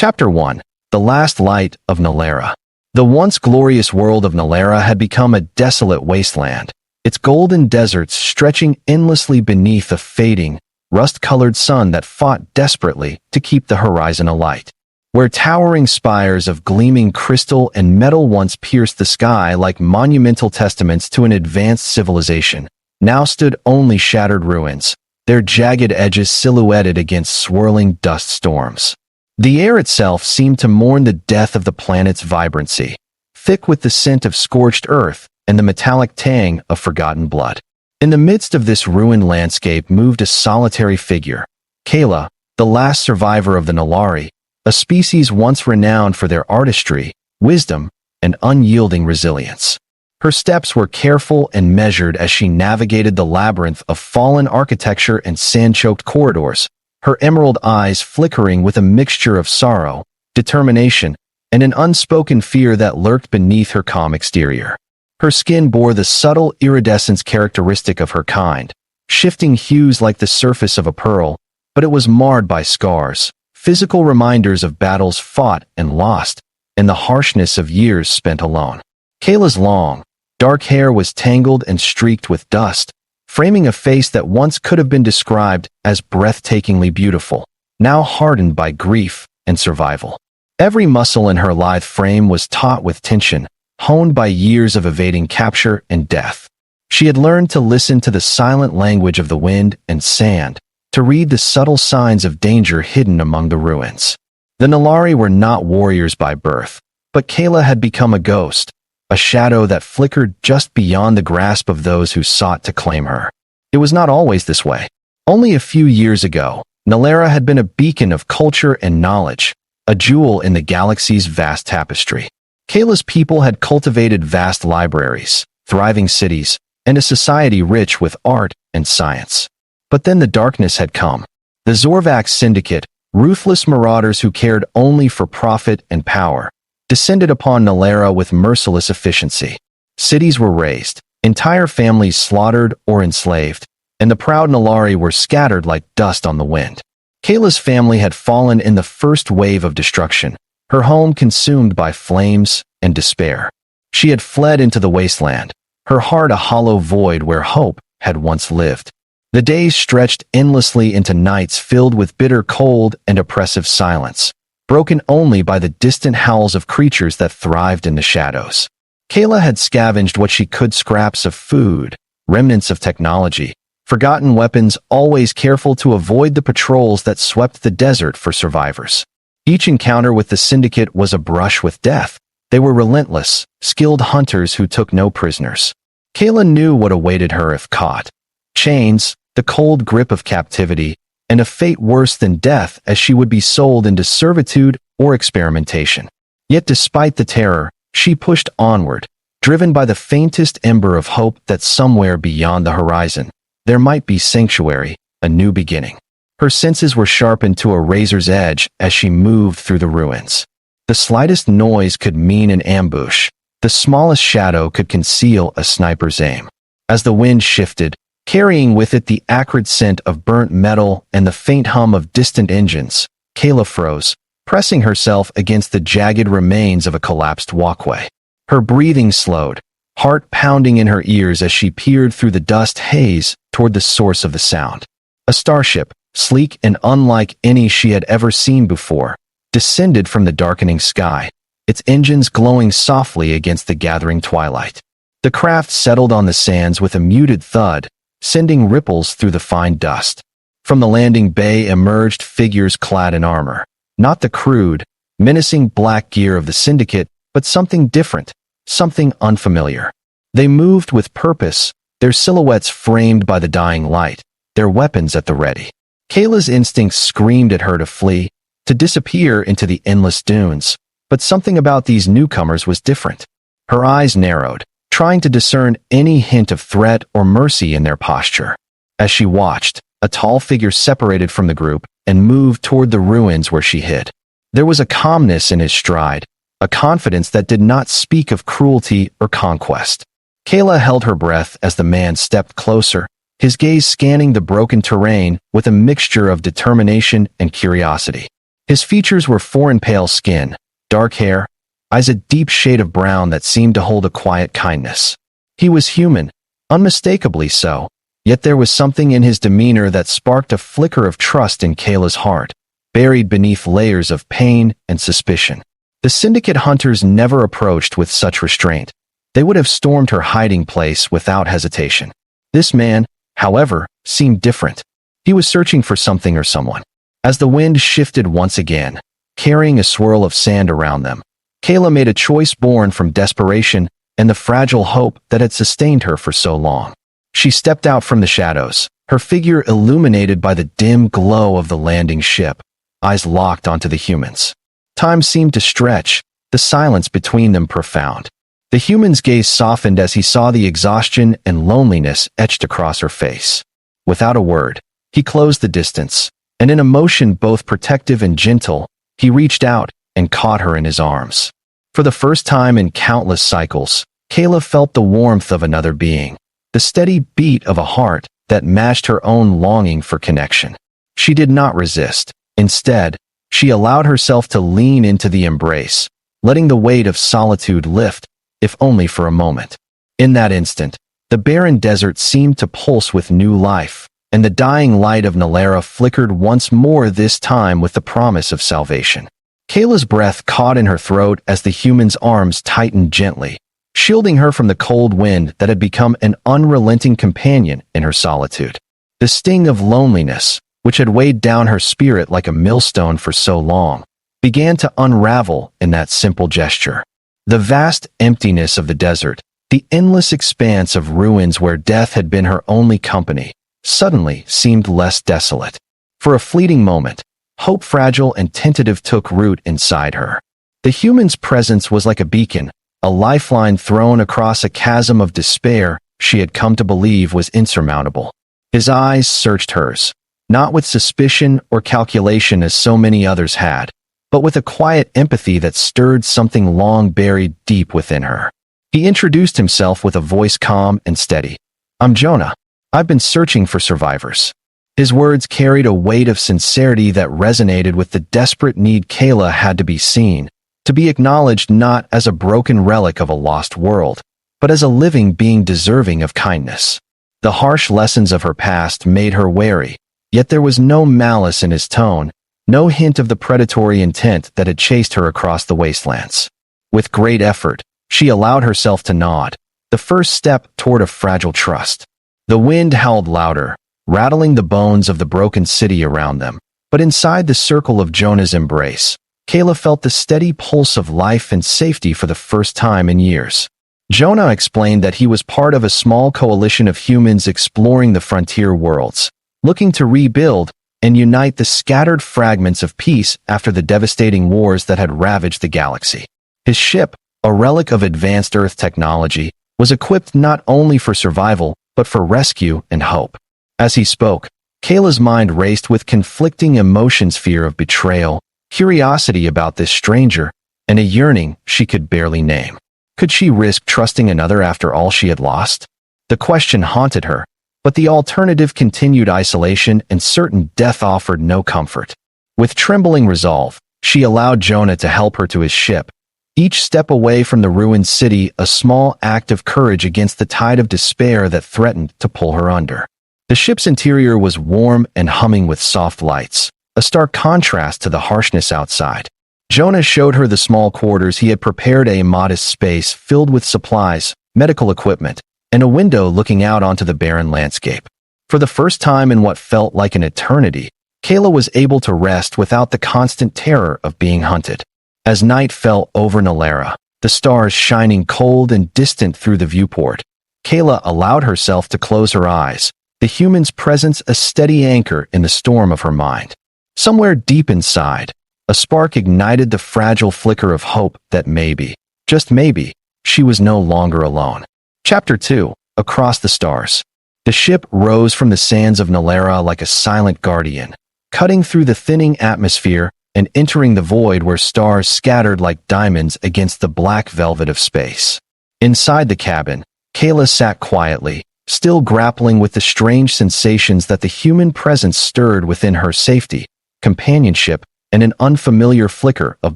Chapter 1. The Last Light of Nalara. The once glorious world of Nalara had become a desolate wasteland, its golden deserts stretching endlessly beneath a fading, rust-colored sun that fought desperately to keep the horizon alight. Where towering spires of gleaming crystal and metal once pierced the sky like monumental testaments to an advanced civilization, now stood only shattered ruins, their jagged edges silhouetted against swirling dust storms. The air itself seemed to mourn the death of the planet's vibrancy, thick with the scent of scorched earth and the metallic tang of forgotten blood. In the midst of this ruined landscape moved a solitary figure, Kayla, the last survivor of the Nalari, a species once renowned for their artistry, wisdom, and unyielding resilience. Her steps were careful and measured as she navigated the labyrinth of fallen architecture and sand-choked corridors, her emerald eyes flickering with a mixture of sorrow, determination, and an unspoken fear that lurked beneath her calm exterior. Her skin bore the subtle iridescence characteristic of her kind, shifting hues like the surface of a pearl, but it was marred by scars, physical reminders of battles fought and lost, and the harshness of years spent alone. Kayla's long, dark hair was tangled and streaked with dust, framing a face that once could have been described as breathtakingly beautiful, now hardened by grief and survival. Every muscle in her lithe frame was taut with tension, honed by years of evading capture and death. She had learned to listen to the silent language of the wind and sand, to read the subtle signs of danger hidden among the ruins. The Nalari were not warriors by birth, but Kayla had become a ghost, a shadow that flickered just beyond the grasp of those who sought to claim her. It was not always this way. Only a few years ago, Nalara had been a beacon of culture and knowledge, a jewel in the galaxy's vast tapestry. Kayla's people had cultivated vast libraries, thriving cities, and a society rich with art and science. But then the darkness had come. The Zorvax Syndicate, ruthless marauders who cared only for profit and power, descended upon Nalara with merciless efficiency. Cities were razed, entire families slaughtered or enslaved, and the proud Nalari were scattered like dust on the wind. Kayla's family had fallen in the first wave of destruction, her home consumed by flames and despair. She had fled into the wasteland, her heart a hollow void where hope had once lived. The days stretched endlessly into nights filled with bitter cold and oppressive silence, broken only by the distant howls of creatures that thrived in the shadows. Kayla had scavenged what she could: scraps of food, remnants of technology, forgotten weapons, always careful to avoid the patrols that swept the desert for survivors. Each encounter with the Syndicate was a brush with death. They were relentless, skilled hunters who took no prisoners. Kayla knew what awaited her if caught: chains, the cold grip of captivity, and a fate worse than death, as she would be sold into servitude or experimentation. Yet despite the terror, she pushed onward, driven by the faintest ember of hope that somewhere beyond the horizon, there might be sanctuary, a new beginning. Her senses were sharpened to a razor's edge as she moved through the ruins. The slightest noise could mean an ambush. The smallest shadow could conceal a sniper's aim. As the wind shifted, carrying with it the acrid scent of burnt metal and the faint hum of distant engines, Kayla froze, pressing herself against the jagged remains of a collapsed walkway. Her breathing slowed, heart pounding in her ears as she peered through the dust haze toward the source of the sound. A starship, sleek and unlike any she had ever seen before, descended from the darkening sky, its engines glowing softly against the gathering twilight. The craft settled on the sands with a muted thud, sending ripples through the fine dust. From the landing bay emerged figures clad in armor, not the crude, menacing black gear of the Syndicate, but something different, something unfamiliar. They moved with purpose, their silhouettes framed by the dying light, their weapons at the ready. Kayla's instincts screamed at her to flee, to disappear into the endless dunes, but something about these newcomers was different. Her eyes narrowed, trying to discern any hint of threat or mercy in their posture. As she watched, a tall figure separated from the group and moved toward the ruins where she hid. There was a calmness in his stride, a confidence that did not speak of cruelty or conquest. Kayla held her breath as the man stepped closer, his gaze scanning the broken terrain with a mixture of determination and curiosity. His features were foreign pale skin, dark hair, eyes a deep shade of brown that seemed to hold a quiet kindness. He was human, unmistakably so, yet there was something in his demeanor that sparked a flicker of trust in Kayla's heart, buried beneath layers of pain and suspicion. The syndicate hunters never approached with such restraint. They would have stormed her hiding place without hesitation. This man, however, seemed different. He was searching for something or someone. As the wind shifted once again, carrying a swirl of sand around them, Kayla made a choice born from desperation and the fragile hope that had sustained her for so long. She stepped out from the shadows, her figure illuminated by the dim glow of the landing ship, eyes locked onto the humans. Time seemed to stretch, the silence between them profound. The human's gaze softened as he saw the exhaustion and loneliness etched across her face. Without a word, he closed the distance, and in a motion both protective and gentle, he reached out and caught her in his arms. For the first time in countless cycles, Kayla felt the warmth of another being, the steady beat of a heart that matched her own longing for connection. She did not resist. Instead, she allowed herself to lean into the embrace, letting the weight of solitude lift, if only for a moment. In that instant, the barren desert seemed to pulse with new life, and the dying light of Nalera flickered once more, this time with the promise of salvation. Kayla's breath caught in her throat as the human's arms tightened gently, shielding her from the cold wind that had become an unrelenting companion in her solitude. The sting of loneliness, which had weighed down her spirit like a millstone for so long, began to unravel in that simple gesture. The vast emptiness of the desert, the endless expanse of ruins where death had been her only company, suddenly seemed less desolate. For a fleeting moment, hope, fragile and tentative, took root inside her. The human's presence was like a beacon, a lifeline thrown across a chasm of despair she had come to believe was insurmountable. His eyes searched hers, not with suspicion or calculation as so many others had, but with a quiet empathy that stirred something long buried deep within her. He introduced himself with a voice calm and steady. "I'm Jonah. I've been searching for survivors." His words carried a weight of sincerity that resonated with the desperate need Kayla had to be seen, to be acknowledged not as a broken relic of a lost world, but as a living being deserving of kindness. The harsh lessons of her past made her wary, yet there was no malice in his tone, no hint of the predatory intent that had chased her across the wastelands. With great effort, she allowed herself to nod, the first step toward a fragile trust. The wind howled louder, rattling the bones of the broken city around them, but inside the circle of Jonah's embrace, Kayla felt the steady pulse of life and safety for the first time in years. Jonah explained that he was part of a small coalition of humans exploring the frontier worlds, looking to rebuild and unite the scattered fragments of peace after the devastating wars that had ravaged the galaxy. His ship, a relic of advanced Earth technology, was equipped not only for survival, but for rescue and hope. As he spoke, Kayla's mind raced with conflicting emotions: fear of betrayal, curiosity about this stranger, and a yearning she could barely name. Could she risk trusting another after all she had lost? The question haunted her, but the alternative, continued isolation and certain death, offered no comfort. With trembling resolve, she allowed Jonah to help her to his ship, each step away from the ruined city a small act of courage against the tide of despair that threatened to pull her under. The ship's interior was warm and humming with soft lights, a stark contrast to the harshness outside. Jonah showed her the small quarters he had prepared, a modest space filled with supplies, medical equipment, and a window looking out onto the barren landscape. For the first time in what felt like an eternity, Kayla was able to rest without the constant terror of being hunted. As night fell over Nalera, the stars shining cold and distant through the viewport, Kayla allowed herself to close her eyes, the human's presence a steady anchor in the storm of her mind. Somewhere deep inside, a spark ignited the fragile flicker of hope that maybe, just maybe, she was no longer alone. Chapter 2: Across the Stars. The ship rose from the sands of Nalera like a silent guardian, cutting through the thinning atmosphere and entering the void where stars scattered like diamonds against the black velvet of space. Inside the cabin, Kayla sat quietly, still grappling with the strange sensations that the human presence stirred within her: safety, companionship, and an unfamiliar flicker of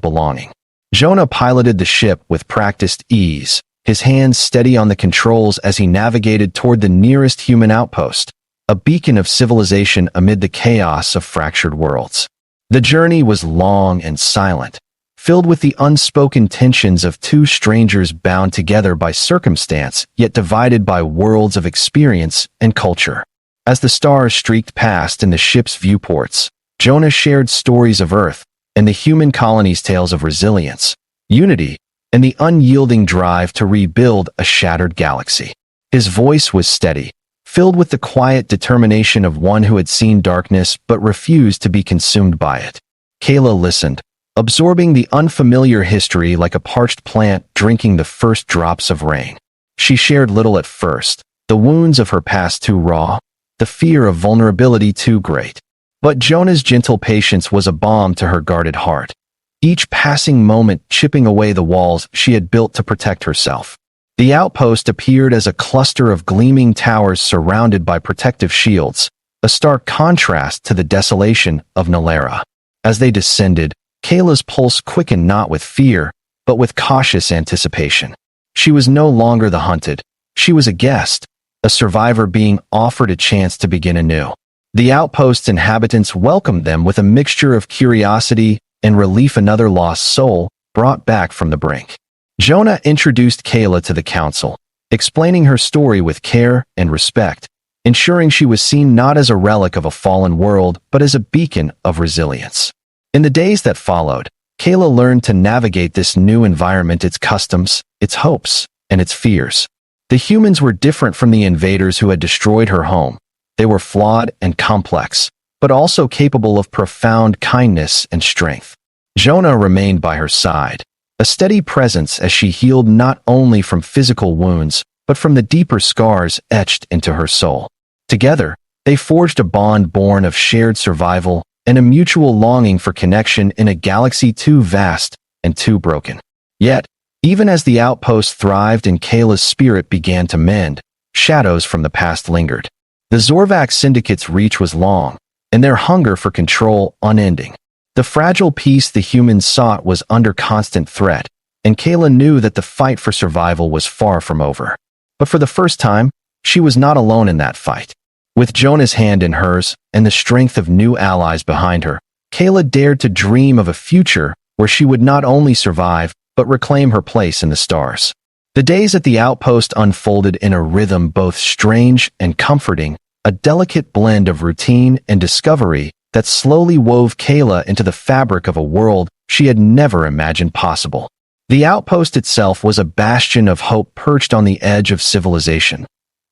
belonging. Jonah piloted the ship with practiced ease, his hands steady on the controls as he navigated toward the nearest human outpost, a beacon of civilization amid the chaos of fractured worlds. The journey was long and silent, filled with the unspoken tensions of two strangers bound together by circumstance, yet divided by worlds of experience and culture. As the stars streaked past in the ship's viewports, Jonah shared stories of Earth and the human colony's tales of resilience, unity, and the unyielding drive to rebuild a shattered galaxy. His voice was steady, filled with the quiet determination of one who had seen darkness but refused to be consumed by it. Kayla listened, absorbing the unfamiliar history like a parched plant drinking the first drops of rain. She shared little at first, the wounds of her past too raw, the fear of vulnerability too great. But Jonah's gentle patience was a balm to her guarded heart, each passing moment chipping away the walls she had built to protect herself. The outpost appeared as a cluster of gleaming towers surrounded by protective shields, a stark contrast to the desolation of Nalera. As they descended, Kayla's pulse quickened not with fear, but with cautious anticipation. She was no longer the hunted. She was a guest, a survivor being offered a chance to begin anew. The outpost's inhabitants welcomed them with a mixture of curiosity and relief, another lost soul brought back from the brink. Jonah introduced Kayla to the council, explaining her story with care and respect, ensuring she was seen not as a relic of a fallen world but as a beacon of resilience. In the days that followed, Kayla learned to navigate this new environment, its customs, its hopes, and its fears. The humans were different from the invaders who had destroyed her home. They were flawed and complex, but also capable of profound kindness and strength. Jonah remained by her side, a steady presence as she healed not only from physical wounds, but from the deeper scars etched into her soul. Together, they forged a bond born of shared survival and a mutual longing for connection in a galaxy too vast and too broken. Yet, even as the outpost thrived and Kayla's spirit began to mend, shadows from the past lingered. The Zorvac Syndicate's reach was long, and their hunger for control unending. The fragile peace the humans sought was under constant threat, and Kayla knew that the fight for survival was far from over. But for the first time, she was not alone in that fight. With Jonah's hand in hers and the strength of new allies behind her, Kayla dared to dream of a future where she would not only survive, but reclaim her place in the stars. The days at the outpost unfolded in a rhythm both strange and comforting, a delicate blend of routine and discovery that slowly wove Kayla into the fabric of a world she had never imagined possible. The outpost itself was a bastion of hope perched on the edge of civilization,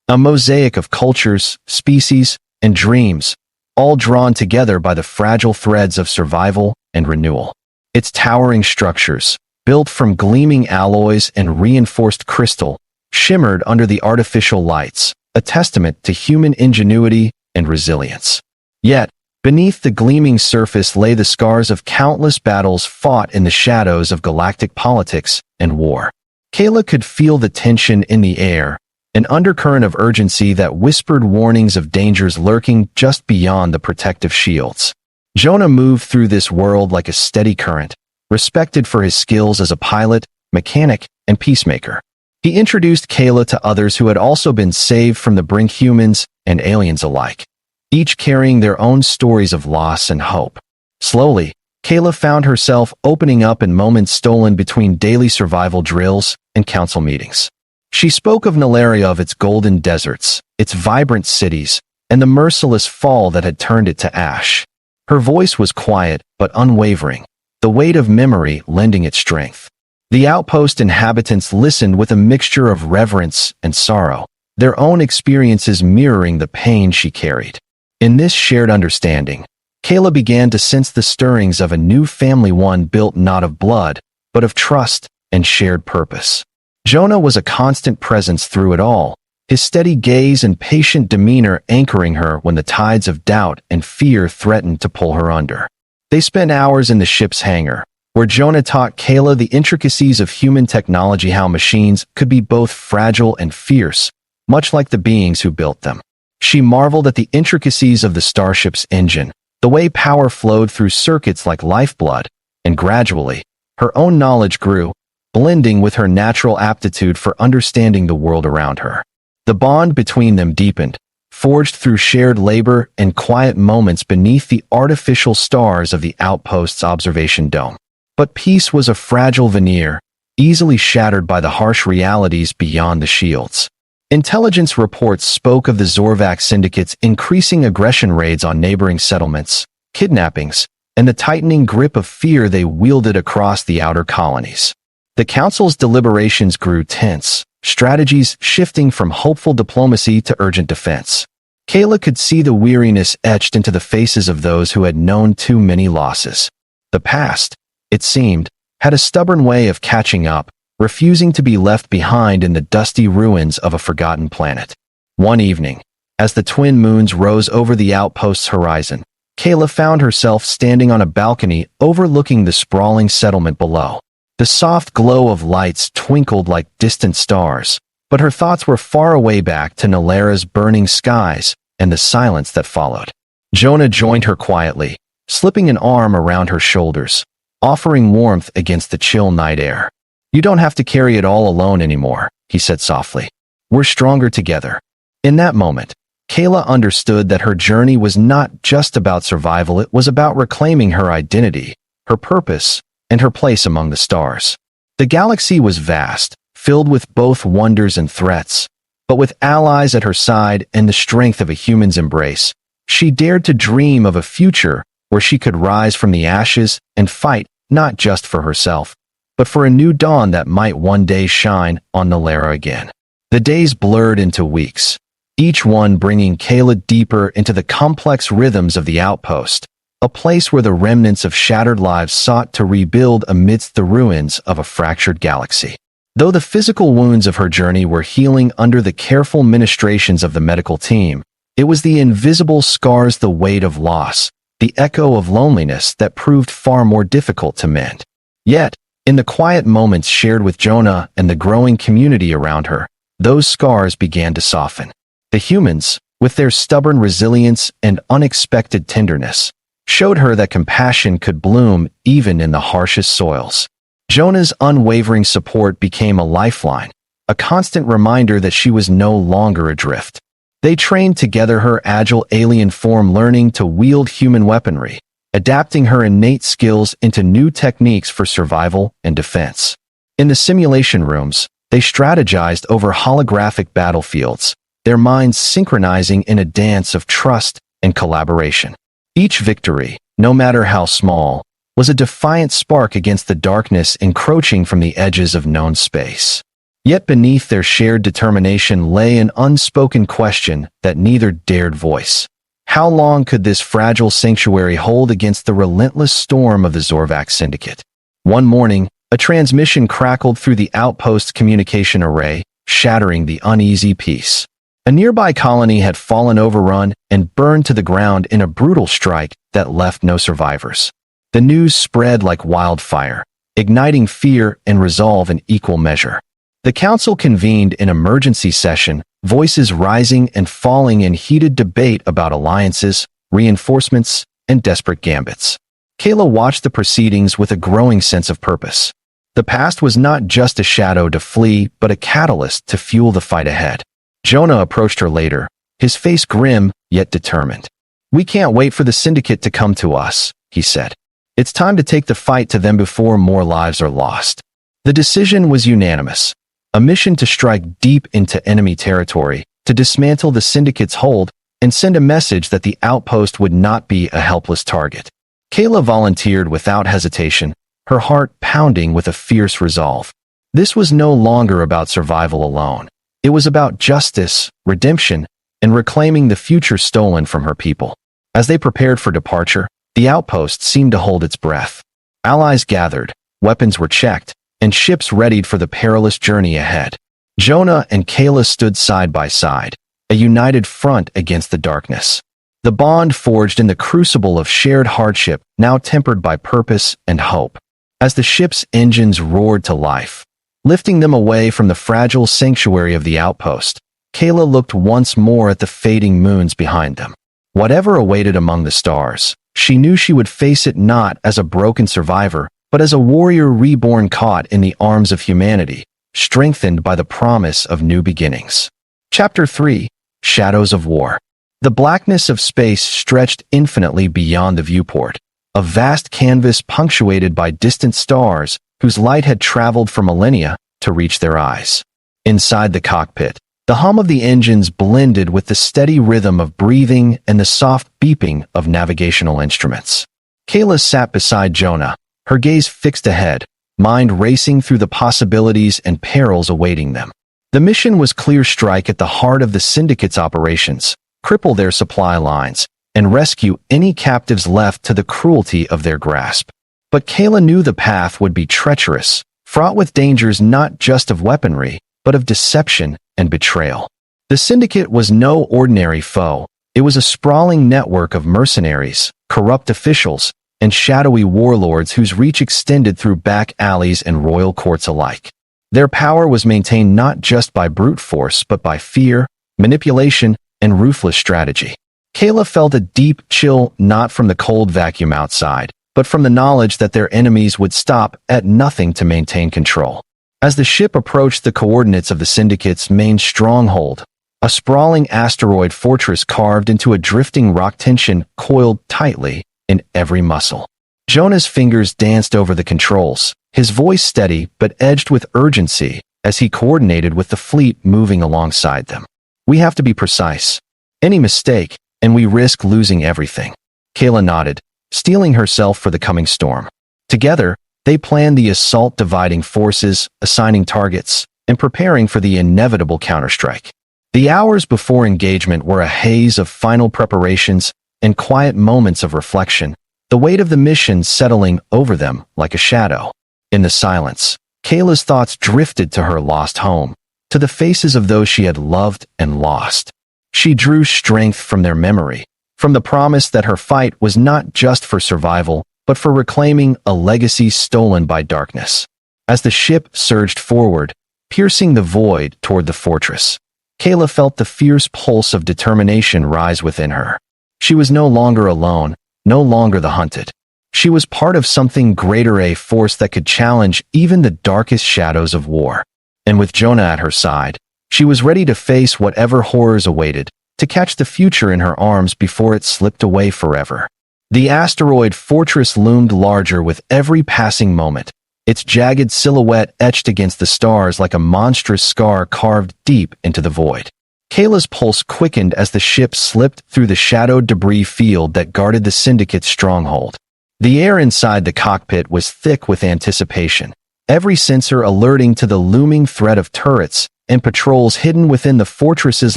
a mosaic of cultures, species, and dreams, all drawn together by the fragile threads of survival and renewal. Its towering structures, built from gleaming alloys and reinforced crystal, shimmered under the artificial lights, a testament to human ingenuity and resilience. Yet, beneath the gleaming surface lay the scars of countless battles fought in the shadows of galactic politics and war. Kayla could feel the tension in the air, an undercurrent of urgency that whispered warnings of dangers lurking just beyond the protective shields. Jonah moved through this world like a steady current, respected for his skills as a pilot, mechanic, and peacemaker. He introduced Kayla to others who had also been saved from the brink, humans and aliens alike, each carrying their own stories of loss and hope. Slowly, Kayla found herself opening up in moments stolen between daily survival drills and council meetings. She spoke of Nalaria, of its golden deserts, its vibrant cities, and the merciless fall that had turned it to ash. Her voice was quiet but unwavering, the weight of memory lending it strength. The outpost inhabitants listened with a mixture of reverence and sorrow, their own experiences mirroring the pain she carried. In this shared understanding, Kayla began to sense the stirrings of a new family, one built not of blood, but of trust and shared purpose. Jonah was a constant presence through it all, his steady gaze and patient demeanor anchoring her when the tides of doubt and fear threatened to pull her under. They spent hours in the ship's hangar, where Jonah taught Kayla the intricacies of human technology, how machines could be both fragile and fierce, much like the beings who built them. She marveled at the intricacies of the starship's engine, the way power flowed through circuits like lifeblood, and gradually, her own knowledge grew, blending with her natural aptitude for understanding the world around her. The bond between them deepened, forged through shared labor and quiet moments beneath the artificial stars of the outpost's observation dome. But peace was a fragile veneer, easily shattered by the harsh realities beyond the shields. Intelligence reports spoke of the Zorvac Syndicate's increasing aggression raids on neighboring settlements, kidnappings, and the tightening grip of fear they wielded across the outer colonies. The Council's deliberations grew tense, strategies shifting from hopeful diplomacy to urgent defense. Kayla could see the weariness etched into the faces of those who had known too many losses. The past, it seemed, had a stubborn way of catching up, refusing to be left behind in the dusty ruins of a forgotten planet. One evening, as the twin moons rose over the outpost's horizon, Kayla found herself standing on a balcony overlooking the sprawling settlement below. The soft glow of lights twinkled like distant stars, but her thoughts were far away back to Nalera's burning skies and the silence that followed. Jonah joined her quietly, slipping an arm around her shoulders, offering warmth against the chill night air. "You don't have to carry it all alone anymore," he said softly. "We're stronger together." In that moment, Kayla understood that her journey was not just about survival, it was about reclaiming her identity, her purpose, and her place among the stars. The galaxy was vast, filled with both wonders and threats, but with allies at her side and the strength of a human's embrace, she dared to dream of a future where she could rise from the ashes and fight not just for herself, but for a new dawn that might one day shine on Nalera again. The days blurred into weeks, each one bringing Kayla deeper into the complex rhythms of the outpost, a place where the remnants of shattered lives sought to rebuild amidst the ruins of a fractured galaxy. Though the physical wounds of her journey were healing under the careful ministrations of the medical team, it was the invisible scars, the weight of loss, the echo of loneliness that proved far more difficult to mend. Yet, in the quiet moments shared with Jonah and the growing community around her, those scars began to soften. The humans, with their stubborn resilience and unexpected tenderness, showed her that compassion could bloom even in the harshest soils. Jonah's unwavering support became a lifeline, a constant reminder that she was no longer adrift. They trained together, her agile alien form learning to wield human weaponry, adapting her innate skills into new techniques for survival and defense. In the simulation rooms, they strategized over holographic battlefields, their minds synchronizing in a dance of trust and collaboration. Each victory, no matter how small, was a defiant spark against the darkness encroaching from the edges of known space. Yet beneath their shared determination lay an unspoken question that neither dared voice. How long could this fragile sanctuary hold against the relentless storm of the Zorvac Syndicate? One morning, a transmission crackled through the outpost's communication array, shattering the uneasy peace. A nearby colony had fallen overrun and burned to the ground in a brutal strike that left no survivors. The news spread like wildfire, igniting fear and resolve in equal measure. The council convened an emergency session, voices rising and falling in heated debate about alliances, reinforcements, and desperate gambits. Kayla watched the proceedings with a growing sense of purpose. The past was not just a shadow to flee, but a catalyst to fuel the fight ahead. Jonah approached her later, his face grim yet determined. "We can't wait for the syndicate to come to us," he said. "It's time to take the fight to them before more lives are lost." The decision was unanimous. A mission to strike deep into enemy territory, to dismantle the syndicate's hold, and send a message that the outpost would not be a helpless target. Kayla volunteered without hesitation, her heart pounding with a fierce resolve. This was no longer about survival alone. It was about justice, redemption, and reclaiming the future stolen from her people. As they prepared for departure, the outpost seemed to hold its breath. Allies gathered, weapons were checked, and ships readied for the perilous journey ahead. Jonah and Kayla stood side by side, a united front against the darkness. The bond forged in the crucible of shared hardship, now tempered by purpose and hope. As the ship's engines roared to life, lifting them away from the fragile sanctuary of the outpost, Kayla looked once more at the fading moons behind them. Whatever awaited among the stars, She knew she would face it not as a broken survivor, but as a warrior reborn caught in the arms of humanity, strengthened by the promise of new beginnings. Chapter 3: Shadows of War. The blackness of space stretched infinitely beyond the viewport, a vast canvas punctuated by distant stars whose light had traveled for millennia to reach their eyes. Inside the cockpit, the hum of the engines blended with the steady rhythm of breathing and the soft beeping of navigational instruments. Kayla sat beside Jonah, her gaze fixed ahead, mind racing through the possibilities and perils awaiting them. The mission was clear: strike at the heart of the Syndicate's operations, cripple their supply lines, and rescue any captives left to the cruelty of their grasp. But Kayla knew the path would be treacherous, fraught with dangers not just of weaponry, but of deception and betrayal. The Syndicate was no ordinary foe. It was a sprawling network of mercenaries, corrupt officials, and shadowy warlords whose reach extended through back alleys and royal courts alike. Their power was maintained not just by brute force but by fear, manipulation, and ruthless strategy. Kayla felt a deep chill, not from the cold vacuum outside, but from the knowledge that their enemies would stop at nothing to maintain control. As the ship approached the coordinates of the Syndicate's main stronghold, a sprawling asteroid fortress carved into a drifting rock tension coiled tightly in every muscle. Jonah's fingers danced over the controls, his voice steady but edged with urgency as he coordinated with the fleet moving alongside them. "We have to be precise. Any mistake, and we risk losing everything." Kayla nodded, steeling herself for the coming storm. Together, they planned the assault, dividing forces, assigning targets, and preparing for the inevitable counterstrike. The hours before engagement were a haze of final preparations and quiet moments of reflection, the weight of the mission settling over them like a shadow. In the silence, Kayla's thoughts drifted to her lost home, to the faces of those she had loved and lost. She drew strength from their memory, from the promise that her fight was not just for survival, but for reclaiming a legacy stolen by darkness. As the ship surged forward, piercing the void toward the fortress, Kayla felt the fierce pulse of determination rise within her. She was no longer alone, no longer the hunted. She was part of something greater, a force that could challenge even the darkest shadows of war. And with Jonah at her side, she was ready to face whatever horrors awaited, to catch the future in her arms before it slipped away forever. The asteroid fortress loomed larger with every passing moment, its jagged silhouette etched against the stars like a monstrous scar carved deep into the void. Kayla's pulse quickened as the ship slipped through the shadowed debris field that guarded the Syndicate's stronghold. The air inside the cockpit was thick with anticipation, every sensor alerting to the looming threat of turrets and patrols hidden within the fortress's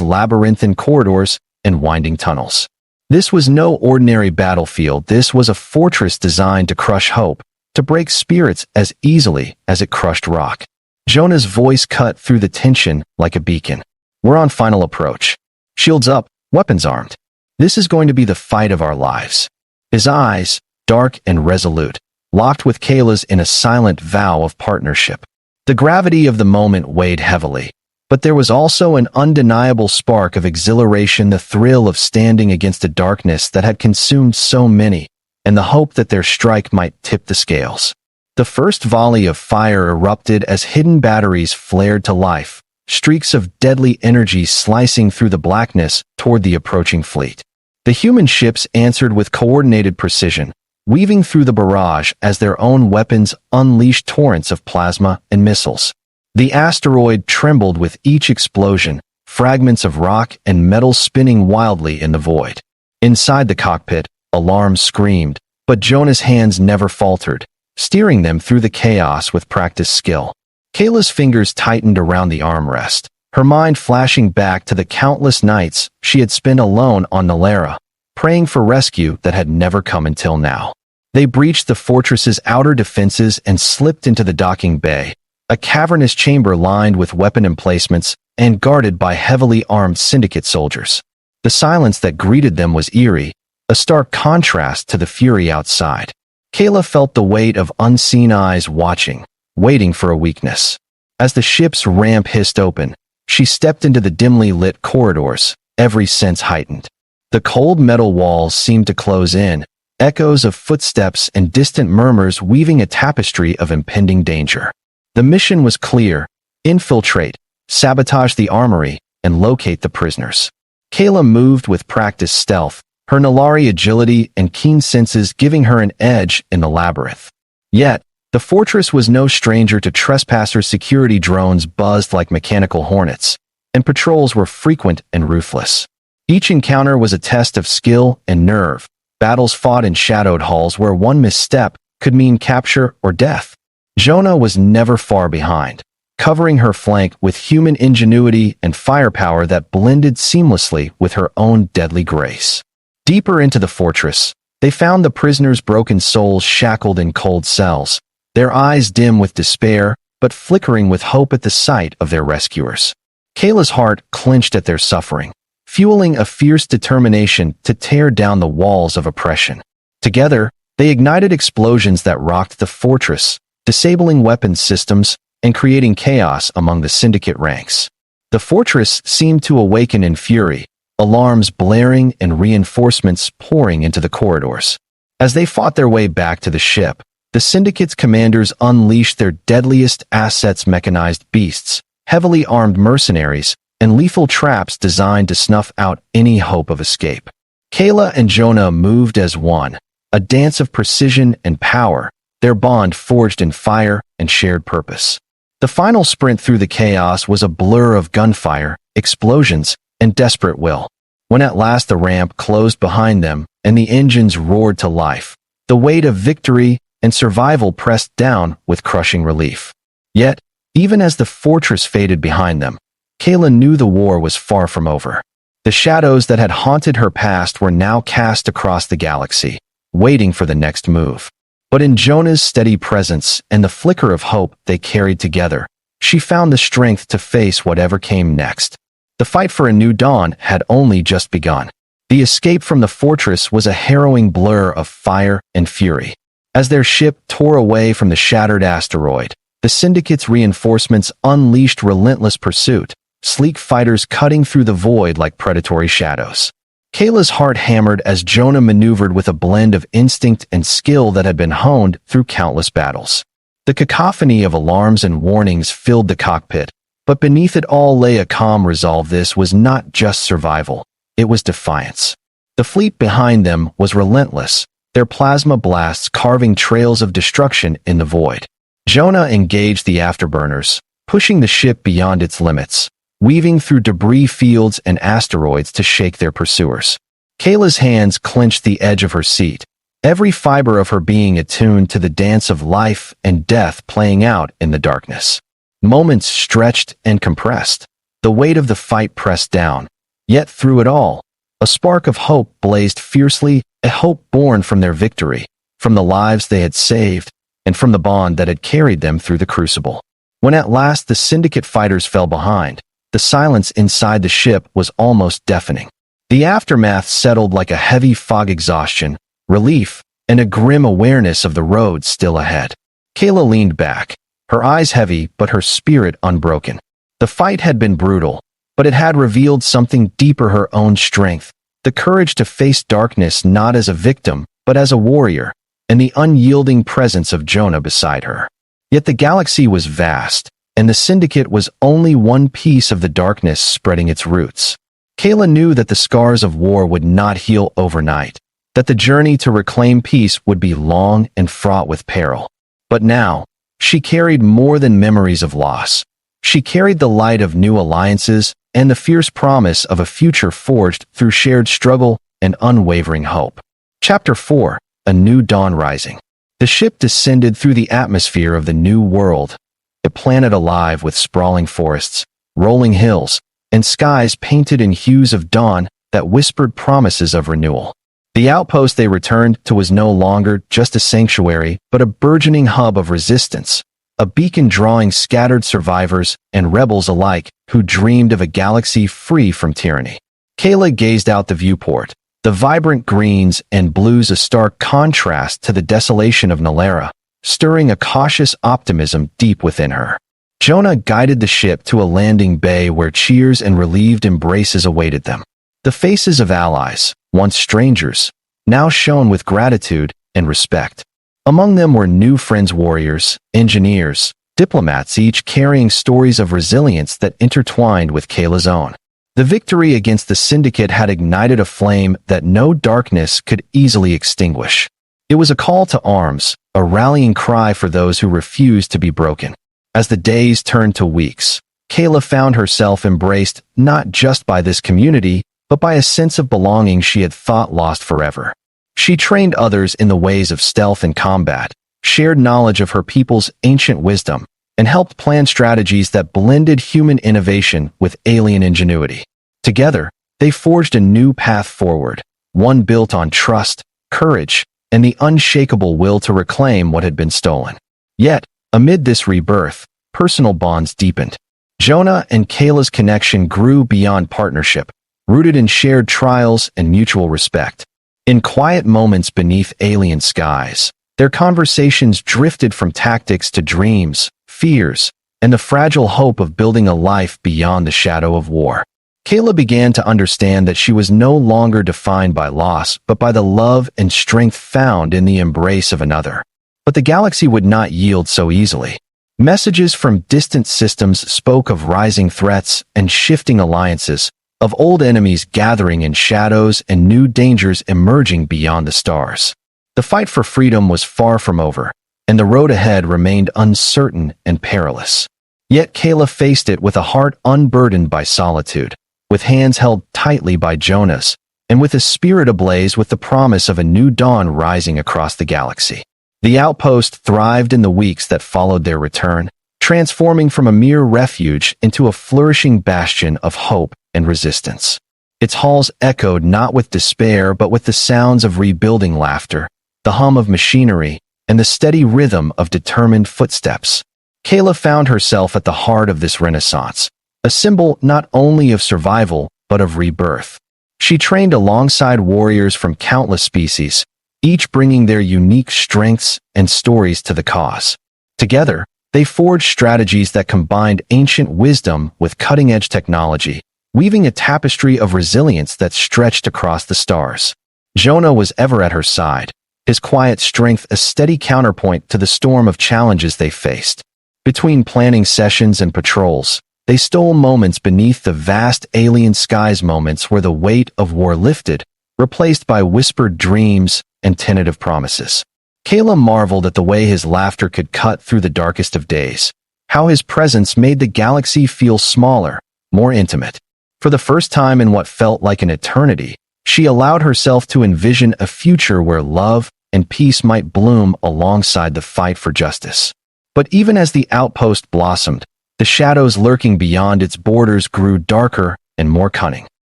labyrinthine corridors and winding tunnels. This was no ordinary battlefield. This was a fortress designed to crush hope, to break spirits as easily as it crushed rock. Jonah's voice cut through the tension like a beacon. "We're on final approach. Shields up, weapons armed. This is going to be the fight of our lives." His eyes, dark and resolute, locked with Kayla's in a silent vow of partnership. The gravity of the moment weighed heavily, but there was also an undeniable spark of exhilaration, the thrill of standing against a darkness that had consumed so many, and the hope that their strike might tip the scales. The first volley of fire erupted as hidden batteries flared to life, streaks of deadly energy slicing through the blackness toward the approaching fleet. The human ships answered with coordinated precision, weaving through the barrage as their own weapons unleashed torrents of plasma and missiles. The asteroid trembled with each explosion, fragments of rock and metal spinning wildly in the void. Inside the cockpit, alarms screamed, but Jonah's hands never faltered, steering them through the chaos with practiced skill. Kayla's fingers tightened around the armrest, her mind flashing back to the countless nights she had spent alone on Nalera, praying for rescue that had never come until now. They breached the fortress's outer defenses and slipped into the docking bay, a cavernous chamber lined with weapon emplacements and guarded by heavily armed Syndicate soldiers. The silence that greeted them was eerie, a stark contrast to the fury outside. Kayla felt the weight of unseen eyes watching, waiting for a weakness. As the ship's ramp hissed open, she stepped into the dimly lit corridors, every sense heightened. The cold metal walls seemed to close in, echoes of footsteps and distant murmurs weaving a tapestry of impending danger. The mission was clear: infiltrate, sabotage the armory, and locate the prisoners. Kayla moved with practiced stealth, her Nalari agility and keen senses giving her an edge in the labyrinth. Yet, the fortress was no stranger to trespassers. Security drones buzzed like mechanical hornets, and patrols were frequent and ruthless. Each encounter was a test of skill and nerve, battles fought in shadowed halls where one misstep could mean capture or death. Jonah was never far behind, covering her flank with human ingenuity and firepower that blended seamlessly with her own deadly grace. Deeper into the fortress, they found the prisoners' broken souls shackled in cold cells, their eyes dim with despair, but flickering with hope at the sight of their rescuers. Kayla's heart clenched at their suffering, fueling a fierce determination to tear down the walls of oppression. Together, they ignited explosions that rocked the fortress, disabling weapons systems and creating chaos among the syndicate ranks. The fortress seemed to awaken in fury, alarms blaring and reinforcements pouring into the corridors. As they fought their way back to the ship, the syndicate's commanders unleashed their deadliest assets: mechanized beasts, heavily armed mercenaries, and lethal traps designed to snuff out any hope of escape. Kayla and Jonah moved as one, a dance of precision and power, their bond forged in fire and shared purpose. The final sprint through the chaos was a blur of gunfire, explosions, and desperate will. When at last the ramp closed behind them and the engines roared to life, the weight of victory and survival pressed down with crushing relief. Yet, even as the fortress faded behind them, Kayla knew the war was far from over. The shadows that had haunted her past were now cast across the galaxy, waiting for the next move. But in Jonah's steady presence and the flicker of hope they carried together, she found the strength to face whatever came next. The fight for a new dawn had only just begun. The escape from the fortress was a harrowing blur of fire and fury. As their ship tore away from the shattered asteroid, the Syndicate's reinforcements unleashed relentless pursuit, sleek fighters cutting through the void like predatory shadows. Kayla's heart hammered as Jonah maneuvered with a blend of instinct and skill that had been honed through countless battles. The cacophony of alarms and warnings filled the cockpit, but beneath it all lay a calm resolve. This was not just survival, it was defiance. The fleet behind them was relentless, their plasma blasts carving trails of destruction in the void. Jonah engaged the afterburners, pushing the ship beyond its limits, weaving through debris fields and asteroids to shake their pursuers. Kayla's hands clenched the edge of her seat, every fiber of her being attuned to the dance of life and death playing out in the darkness. Moments stretched and compressed, the weight of the fight pressed down, yet through it all, a spark of hope blazed fiercely, a hope born from their victory, from the lives they had saved, and from the bond that had carried them through the crucible. When at last the Syndicate fighters fell behind, the silence inside the ship was almost deafening. The aftermath settled like a heavy fog: exhaustion, relief, and a grim awareness of the road still ahead. Kayla leaned back, her eyes heavy but her spirit unbroken. The fight had been brutal, but it had revealed something deeper: her own strength, the courage to face darkness not as a victim, but as a warrior, and the unyielding presence of Jonah beside her. Yet the galaxy was vast, and the Syndicate was only one piece of the darkness spreading its roots. Kayla knew that the scars of war would not heal overnight, that the journey to reclaim peace would be long and fraught with peril. But now, she carried more than memories of loss. She carried the light of new alliances and the fierce promise of a future forged through shared struggle and unwavering hope. Chapter 4: A New Dawn Rising. The ship descended through the atmosphere of the new world, a planet alive with sprawling forests, rolling hills, and skies painted in hues of dawn that whispered promises of renewal. The outpost they returned to was no longer just a sanctuary, but a burgeoning hub of resistance, a beacon drawing scattered survivors and rebels alike who dreamed of a galaxy free from tyranny. Kayla gazed out the viewport, the vibrant greens and blues a stark contrast to the desolation of Nalera, stirring a cautious optimism deep within her. Jonah guided the ship to a landing bay where cheers and relieved embraces awaited them. The faces of allies, once strangers, now shone with gratitude and respect. Among them were new friends warriors, engineers, diplomats, each carrying stories of resilience that intertwined with Kayla's own. The victory against the Syndicate had ignited a flame that no darkness could easily extinguish. It was a call to arms, a rallying cry for those who refused to be broken. As the days turned to weeks, Kayla found herself embraced not just by this community, but by a sense of belonging she had thought lost forever. She trained others in the ways of stealth and combat, shared knowledge of her people's ancient wisdom, and helped plan strategies that blended human innovation with alien ingenuity. Together, they forged a new path forward, one built on trust, courage, and the unshakable will to reclaim what had been stolen. Yet, amid this rebirth, personal bonds deepened. Jonah and Kayla's connection grew beyond partnership, rooted in shared trials and mutual respect. In quiet moments beneath alien skies, their conversations drifted from tactics to dreams, fears, and the fragile hope of building a life beyond the shadow of war. Kayla began to understand that she was no longer defined by loss, but by the love and strength found in the embrace of another. But the galaxy would not yield so easily. Messages from distant systems spoke of rising threats and shifting alliances, of old enemies gathering in shadows and new dangers emerging beyond the stars. The fight for freedom was far from over, and the road ahead remained uncertain and perilous. Yet Kayla faced it with a heart unburdened by solitude, with hands held tightly by Jonah's, and with a spirit ablaze with the promise of a new dawn rising across the galaxy. The outpost thrived in the weeks that followed their return, transforming from a mere refuge into a flourishing bastion of hope and resistance. Its halls echoed not with despair but with the sounds of rebuilding laughter, the hum of machinery, and the steady rhythm of determined footsteps. Kayla found herself at the heart of this renaissance, a symbol not only of survival but of rebirth. She trained alongside warriors from countless species, each bringing their unique strengths and stories to the cause. Together, they forged strategies that combined ancient wisdom with cutting-edge technology, weaving a tapestry of resilience that stretched across the stars. Jonah was ever at her side, his quiet strength a steady counterpoint to the storm of challenges they faced. Between planning sessions and patrols, they stole moments beneath the vast alien skies, moments where the weight of war lifted, replaced by whispered dreams and tentative promises. Kayla marveled at the way his laughter could cut through the darkest of days, how his presence made the galaxy feel smaller, more intimate. For the first time in what felt like an eternity, she allowed herself to envision a future where love and peace might bloom alongside the fight for justice. But even as the outpost blossomed, the shadows lurking beyond its borders grew darker and more cunning.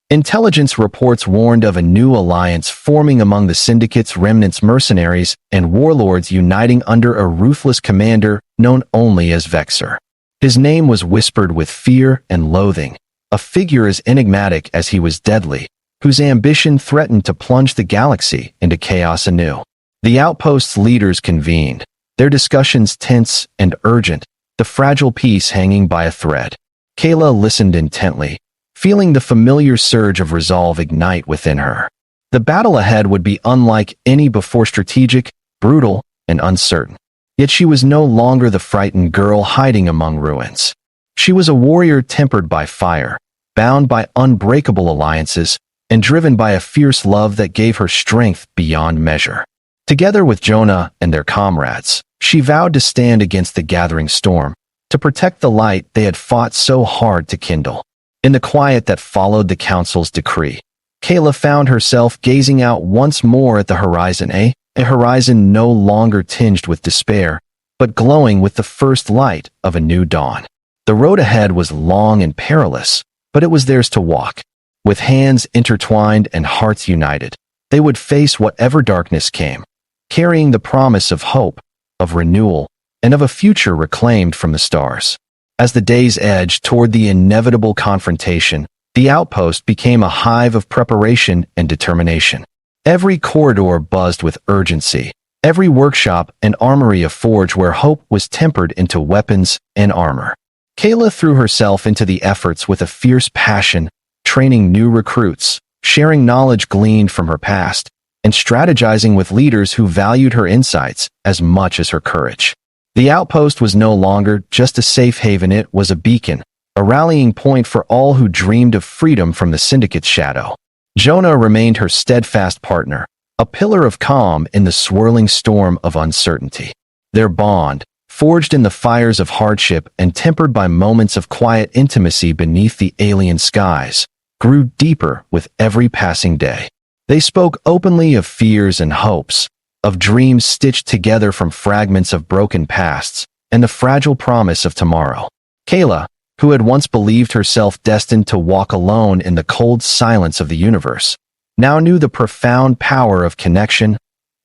Intelligence reports warned of a new alliance forming among the Syndicate's remnants, mercenaries and warlords uniting under a ruthless commander known only as Vexor. His name was whispered with fear and loathing, a figure as enigmatic as he was deadly, whose ambition threatened to plunge the galaxy into chaos anew. The outpost's leaders convened, their discussions tense and urgent, the fragile peace hanging by a thread. Kayla listened intently, feeling the familiar surge of resolve ignite within her. The battle ahead would be unlike any before, strategic, brutal, and uncertain. Yet she was no longer the frightened girl hiding among ruins. She was a warrior tempered by fire, bound by unbreakable alliances, and driven by a fierce love that gave her strength beyond measure. Together with Jonah and their comrades, she vowed to stand against the gathering storm, to protect the light they had fought so hard to kindle. In the quiet that followed the council's decree, Kayla found herself gazing out once more at the horizon, a horizon no longer tinged with despair, but glowing with the first light of a new dawn. The road ahead was long and perilous, but it was theirs to walk. With hands intertwined and hearts united, they would face whatever darkness came, carrying the promise of hope, of renewal, and of a future reclaimed from the stars. As the days edged toward the inevitable confrontation, the outpost became a hive of preparation and determination. Every corridor buzzed with urgency, every workshop an armory, a forge where hope was tempered into weapons and armor. Kayla threw herself into the efforts with a fierce passion, training new recruits, sharing knowledge gleaned from her past, and strategizing with leaders who valued her insights as much as her courage. The outpost was no longer just a safe haven, it was a beacon, a rallying point for all who dreamed of freedom from the Syndicate's shadow. Jonah remained her steadfast partner, a pillar of calm in the swirling storm of uncertainty. Their bond, forged in the fires of hardship and tempered by moments of quiet intimacy beneath the alien skies, grew deeper with every passing day. They spoke openly of fears and hopes, of dreams stitched together from fragments of broken pasts, and the fragile promise of tomorrow. Kayla, who had once believed herself destined to walk alone in the cold silence of the universe, now knew the profound power of connection,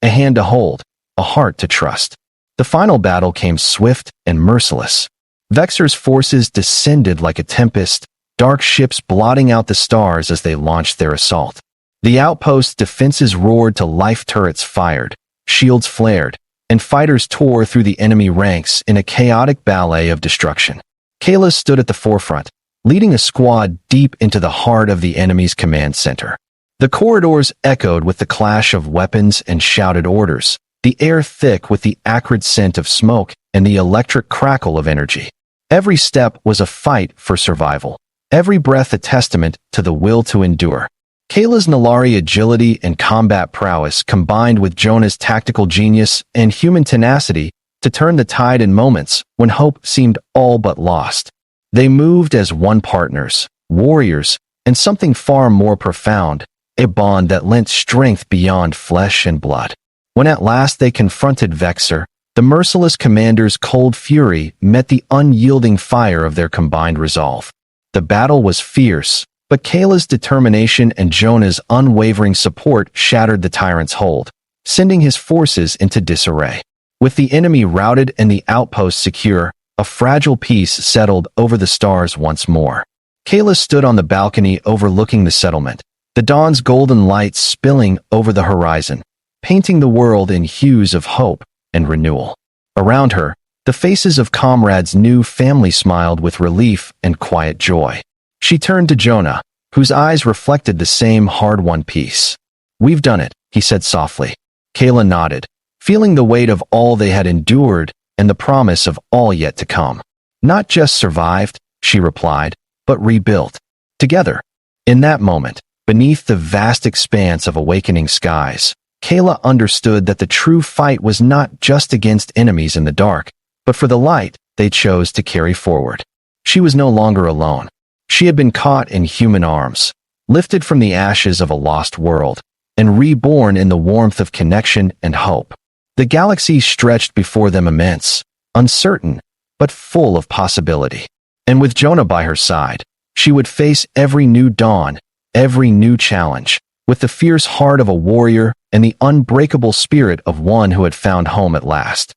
a hand to hold, a heart to trust. The final battle came swift and merciless. Vexor's forces descended like a tempest, dark ships blotting out the stars as they launched their assault. The outpost's defenses roared to life, turrets fired, shields flared, and fighters tore through the enemy ranks in a chaotic ballet of destruction. Kayla stood at the forefront, leading a squad deep into the heart of the enemy's command center. The corridors echoed with the clash of weapons and shouted orders, the air thick with the acrid scent of smoke and the electric crackle of energy. Every step was a fight for survival, every breath a testament to the will to endure. Kayla's Nalari agility and combat prowess combined with Jonah's tactical genius and human tenacity to turn the tide in moments when hope seemed all but lost. They moved as one, partners, warriors, and something far more profound, a bond that lent strength beyond flesh and blood. When at last they confronted Vexor, the merciless commander's cold fury met the unyielding fire of their combined resolve. The battle was fierce, but Kayla's determination and Jonah's unwavering support shattered the tyrant's hold, sending his forces into disarray. With the enemy routed and the outpost secure, a fragile peace settled over the stars once more. Kayla stood on the balcony overlooking the settlement, the dawn's golden light spilling over the horizon, painting the world in hues of hope and renewal. Around her, the faces of comrades' new family smiled with relief and quiet joy. She turned to Jonah, whose eyes reflected the same hard-won peace. "We've done it," he said softly. Kayla nodded, feeling the weight of all they had endured and the promise of all yet to come. "Not just survived," she replied, "but rebuilt. Together." In that moment, beneath the vast expanse of awakening skies, Kayla understood that the true fight was not just against enemies in the dark, but for the light they chose to carry forward. She was no longer alone. She had been caught in human arms, lifted from the ashes of a lost world, and reborn in the warmth of connection and hope. The galaxy stretched before them immense, uncertain, but full of possibility. And with Jonah by her side, she would face every new dawn, every new challenge, with the fierce heart of a warrior and the unbreakable spirit of one who had found home at last.